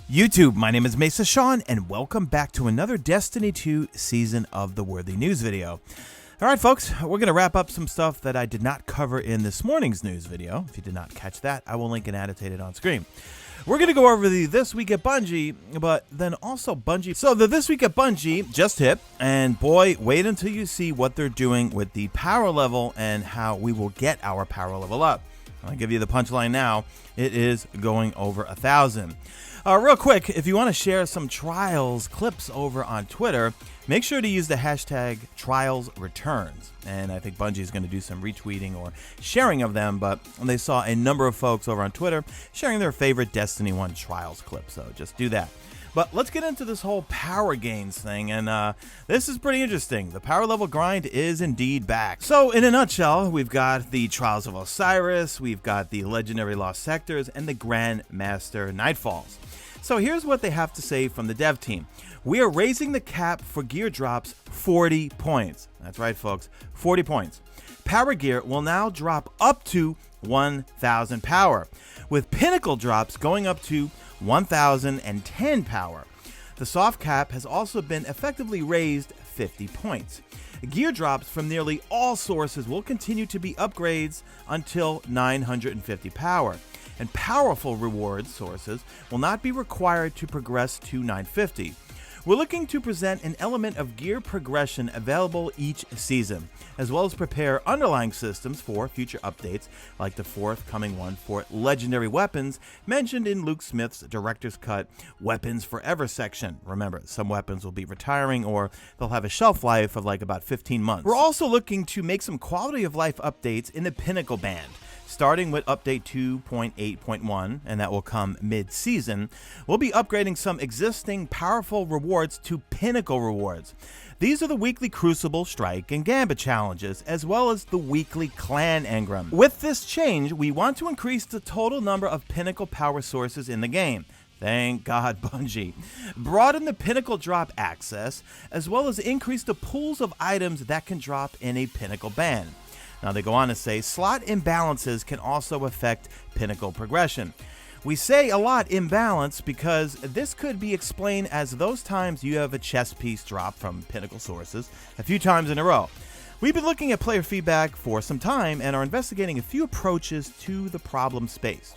YouTube, my name is Mesa Sean, and welcome back to another Destiny 2 Season of the Worthy news video. Alright folks, we're going to wrap up some stuff that I did not cover in this morning's news video. If you did not catch that, I will link and annotate it on screen. We're going to go over the This Week at Bungie, but then also Bungie. So the This Week at Bungie just hit, and boy, wait until you see what they're doing with the power level and how we will get our power level up. I'll give you the punchline now. It is going over 1,000. Real quick, if you want to share some Trials clips over on Twitter, make sure to use the hashtag TrialsReturns. And I think Bungie is going to do some retweeting or sharing of them, but they saw a number of folks over on Twitter sharing their favorite Destiny 1 Trials clip, so just do that. But let's get into this whole power gains thing, and this is pretty interesting. The power level grind is indeed back. So in a nutshell, we've got the Trials of Osiris, we've got the Legendary Lost Sectors, and the Grandmaster Nightfalls. So here's what they have to say from the dev team. We are raising the cap for gear drops 40 points. That's right, folks, 40 points. Power gear will now drop up to 1,000 power, with pinnacle drops going up to 1,010 power. The soft cap has also been effectively raised 50 points. Gear drops from nearly all sources will continue to be upgrades until 950 power, and powerful reward sources will not be required to progress to 950. We're looking to present an element of gear progression available each season, as well as prepare underlying systems for future updates, like the forthcoming one for legendary weapons mentioned in Luke Smith's Director's Cut Weapons Forever section. Remember, some weapons will be retiring or they'll have a shelf life of like about 15 months. We're also looking to make some quality of life updates in the Pinnacle band. Starting with update 2.8.1, and that will come mid-season, we'll be upgrading some existing powerful rewards to pinnacle rewards. These are the weekly Crucible, Strike, and Gambit challenges, as well as the weekly Clan Engram. With this change, we want to increase the total number of pinnacle power sources in the game. Thank God, Bungie. Broaden the pinnacle drop access, as well as increase the pools of items that can drop in a pinnacle band. Now they go on to say slot imbalances can also affect pinnacle progression. We say a lot imbalance because this could be explained as those times you have a chess piece drop from pinnacle sources a few times in a row. We've been looking at player feedback for some time and are investigating a few approaches to the problem space.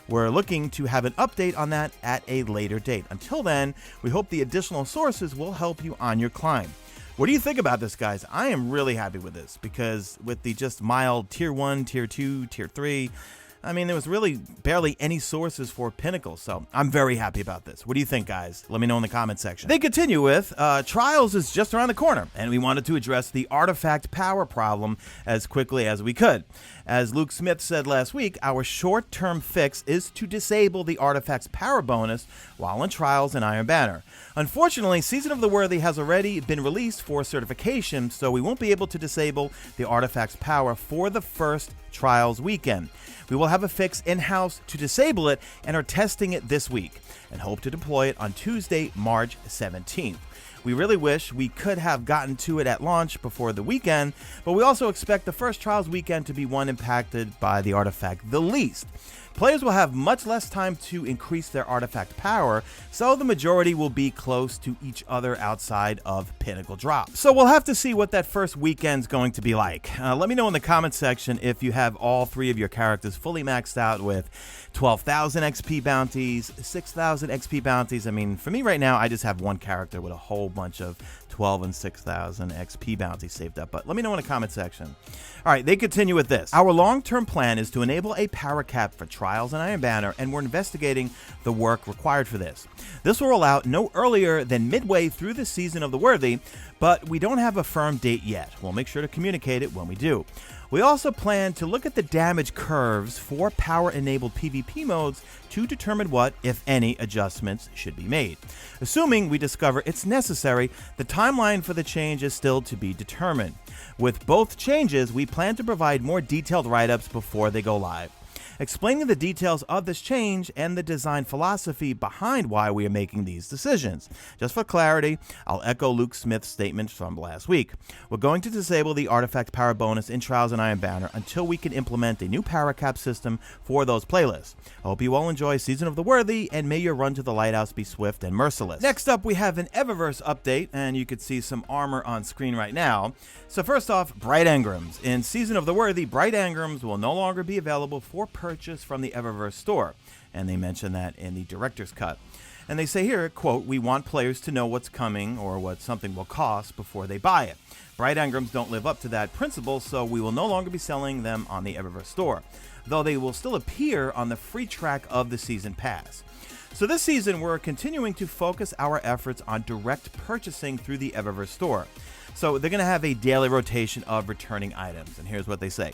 We're looking to have an update on that at a later date. Until then, we hope the additional sources will help you on your climb. What do you think about this, guys? I am really happy with this because with the just mild tier 1, tier 2, tier 3, I mean, there was really barely any sources for Pinnacle, so I'm very happy about this. What do you think, guys? Let me know in the comment section. They continue with, Trials is just around the corner, and we wanted to address the artifact power problem as quickly as we could. As Luke Smith said last week, our short-term fix is to disable the artifact's power bonus while in Trials and Iron Banner. Unfortunately, Season of the Worthy has already been released for certification, so we won't be able to disable the artifact's power for the first Trials weekend. We will have a fix in-house to disable it and are testing it this week and hope to deploy it on Tuesday, March 17th. We really wish we could have gotten to it at launch before the weekend, but we also expect the first Trials weekend to be one impacted by the artifact the least. Players will have much less time to increase their artifact power, so the majority will be close to each other outside of Pinnacle drop. So we'll have to see what that first weekend's going to be like. Let me know in the comment section if you have all three of your characters fully maxed out with 12,000 XP bounties, 6,000 XP bounties. I mean, for me right now, I just have one character with a whole bunch of 12 and 6,000 XP bounties saved up, but let me know in the comment section. All right, they continue with this. Our long-term plan is to enable a power cap for Trials and Iron Banner, and we're investigating the work required for this. This will roll out no earlier than midway through the Season of the Worthy, but we don't have a firm date yet. We'll make sure to communicate it when we do. We also plan to look at the damage curves for power-enabled PvP modes to determine what, if any, adjustments should be made. Assuming we discover it's necessary, the timeline for the change is still to be determined. With both changes, we plan to provide more detailed write-ups before they go live. explaining the details of this change and the design philosophy behind why we are making these decisions. Just for clarity, I'll echo Luke Smith's statement from last week. We're going to disable the artifact power bonus in Trials and Iron Banner until we can implement a new power cap system for those playlists. I hope you all enjoy Season of the Worthy, and may your run to the Lighthouse be swift and merciless. Next up, we have an Eververse update, and you can see some armor on screen right now. So first off, Bright Engrams. In Season of the Worthy, Bright Engrams will no longer be available for purchase from the Eververse store, and they mention that in the director's cut. And they say here, quote, "We want players to know what's coming or what something will cost before they buy it. Bright Engrams don't live up to that principle, so we will no longer be selling them on the Eververse store, though they will still appear on the free track of the season pass." So this season, we're continuing to focus our efforts on direct purchasing through the Eververse store. So they're going to have a daily rotation of returning items, and here's what they say.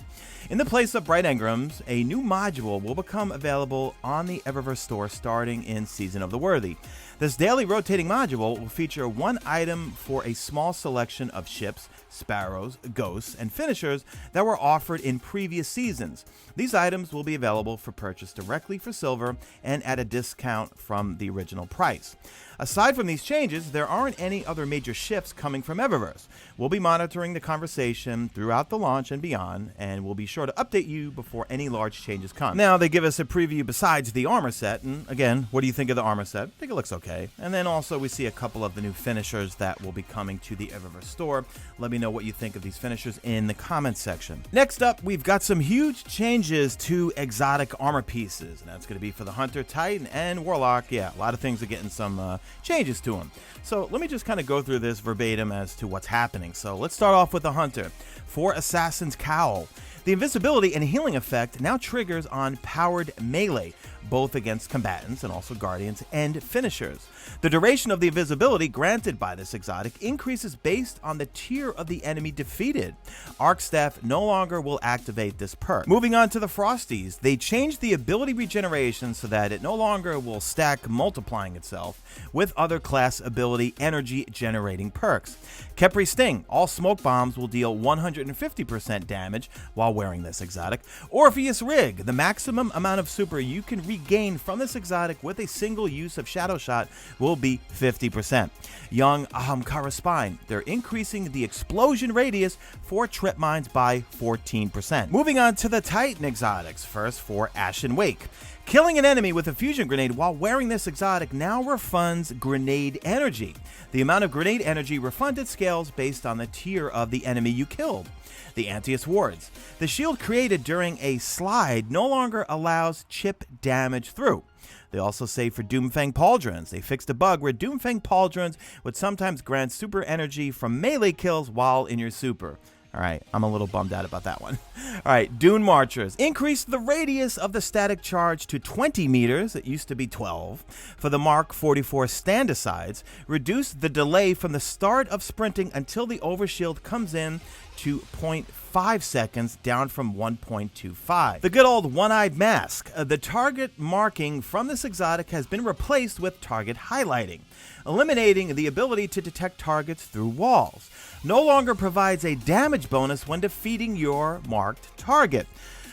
In the place of Bright Engrams, a new module will become available on the Eververse store starting in Season of the Worthy. This daily rotating module will feature one item for a small selection of ships, sparrows, ghosts, and finishers that were offered in previous seasons. These items will be available for purchase directly for silver and at a discount from the original price. Aside from these changes, there aren't any other major shifts coming from Eververse. We'll be monitoring the conversation throughout the launch and beyond, and we'll be sure to update you before any large changes come. Now, they give us a preview besides the armor set, and again, what do you think of the armor set? I think it looks okay. And then also we see a couple of the new finishers that will be coming to the Eververse store. Let me know what you think of these finishers in the comments section. Next up, we've got some huge changes to exotic armor pieces, and that's going to be for the Hunter, Titan, and Warlock. Yeah, a lot of things are getting some changes to them. So let me just kind of go through this verbatim as to what's happening. So let's start off with the Hunter. For Assassin's Cowl, the invisibility and healing effect now triggers on powered melee, both against combatants and also guardians and finishers. The duration of the invisibility granted by this exotic increases based on the tier of the enemy defeated. Arc Staff no longer will activate this perk. Moving on to the Frosties, they changed the ability regeneration so that it no longer will stack multiplying itself with other class ability energy generating perks. Khepri Sting, all smoke bombs will deal 150% damage while wearing this exotic. Orpheus Rig, the maximum amount of super you can regain from this exotic with a single use of Shadow Shot will be 50%. Young Ahamkara Spine, they're increasing the explosion radius for trip mines by 14%. Moving on to the Titan exotics, first for Ashen Wake. Killing an enemy with a fusion grenade while wearing this exotic now refunds grenade energy. The amount of grenade energy refunded scales based on the tier of the enemy you killed. The Antius Wards. The shield created during a slide no longer allows chip damage through. They also say for Doomfang Pauldrons, they fixed a bug where Doomfang Pauldrons would sometimes grant super energy from melee kills while in your super. All right, I'm a little bummed out about that one. All right, Dune Marchers. Increase the radius of the static charge to 20 meters. It used to be 12. For the Mark 44 stand-asides, reduce the delay from the start of sprinting until the overshield comes in to 0.5 seconds, down from 1.25. The good old one-eyed mask. The target marking from this exotic has been replaced with target highlighting, eliminating the ability to detect targets through walls. No longer provides a damage bonus when defeating your marked target.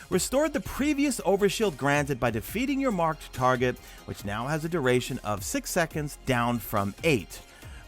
Restored the previous overshield granted by defeating your marked target, which now has a duration of 6 seconds, down from 8.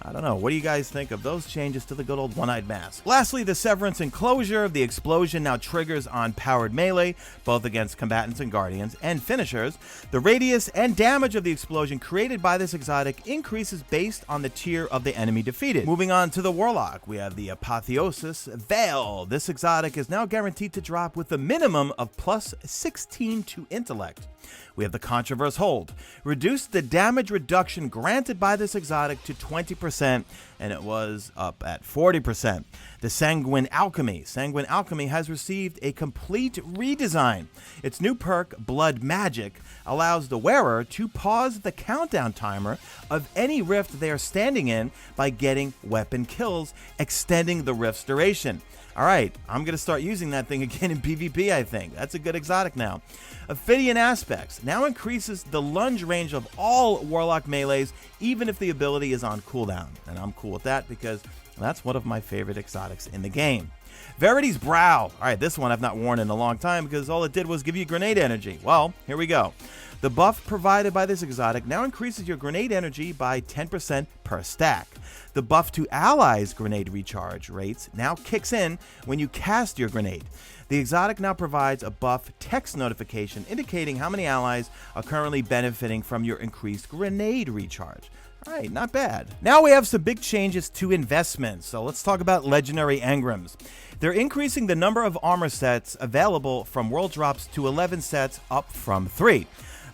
I don't know. What do you guys think of those changes to the good old one-eyed mask? Lastly, the Severance Enclosure. The explosion now triggers on powered melee, both against combatants and guardians and finishers. The radius and damage of the explosion created by this exotic increases based on the tier of the enemy defeated. Moving on to the Warlock, we have the Apotheosis Veil. This exotic is now guaranteed to drop with a minimum of plus 16 to intellect. We have the Controverse Hold. Reduce the damage reduction granted by this exotic to 20%, and it was up at 40%. The Sanguine Alchemy. Sanguine Alchemy has received a complete redesign. Its new perk, Blood Magic, allows the wearer to pause the countdown timer of any rift they are standing in by getting weapon kills, extending the rift's duration. All right, I'm going to start using that thing again in PvP, I think. That's a good exotic now. Ophidian Aspects now increases the lunge range of all Warlock melees, even if the ability is on cooldown. And I'm cool with that because that's one of my favorite exotics in the game. Verity's Brow. All right, this one I've not worn in a long time because all it did was give you grenade energy. Well, here we go. The buff provided by this exotic now increases your grenade energy by 10% per stack. The buff to allies' grenade recharge rates now kicks in when you cast your grenade. The exotic now provides a buff text notification indicating how many allies are currently benefiting from your increased grenade recharge. All right, not bad. Now we have some big changes to investments. So let's talk about legendary engrams. They're increasing the number of armor sets available from world drops to 11 sets, up from 3.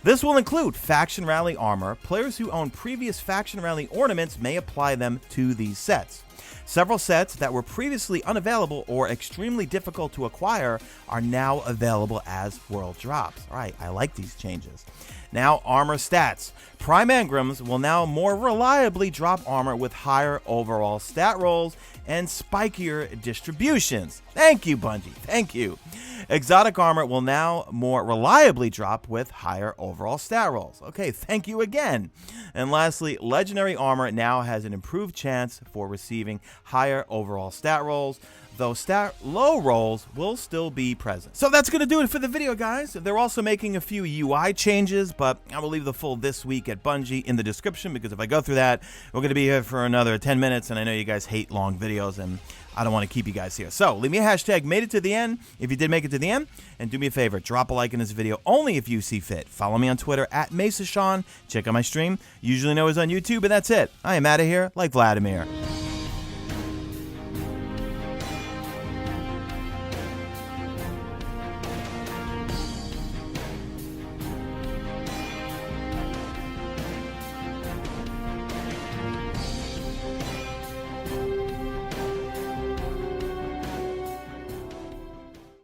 This will include Faction Rally armor. Players who own previous Faction Rally ornaments may apply them to these sets. Several sets that were previously unavailable or extremely difficult to acquire are now available as world drops. All right, I like these changes. Now, armor stats. Prime engrams will now more reliably drop armor with higher overall stat rolls and spikier distributions. Thank you, Bungie. Thank you. Exotic armor will now more reliably drop with higher overall stat rolls. Okay, thank you again. And lastly, legendary armor now has an improved chance for receiving higher overall stat rolls, though stat low rolls will still be present. So that's going to do it for the video, guys. They're also making a few UI changes, but I will leave the full This Week at Bungie in the description, because if I go through that, we're going to be here for another 10 minutes, and I know you guys hate long videos, and I don't want to keep you guys here. So leave me a hashtag made it to the end if you did make it to the end, and do me a favor, drop a like in this video only if you see fit. Follow me on Twitter at Mesa. Check out my stream, usually know it's on YouTube, and that's it. I am out of here like Vladimir.